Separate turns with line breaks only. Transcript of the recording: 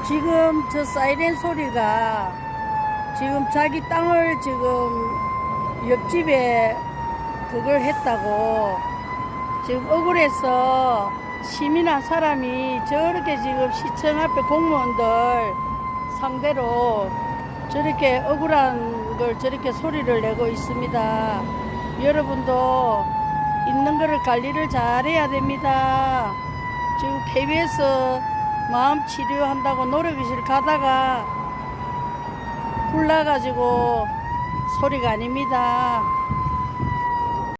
지금 저 사이렌 소리가 지금 자기 땅을 지금 옆집에 그걸 했다고 지금 억울해서 시민한 사람이 저렇게 지금 시청 앞에 공무원들 상대로 저렇게 억울한 걸 저렇게 소리를 내고 있습니다. 여러분도 있는 거를 관리를 잘 해야 됩니다. 지금 KBS 마음 치료한다고 노래교실 가다가 불나가지고 소리가 아닙니다.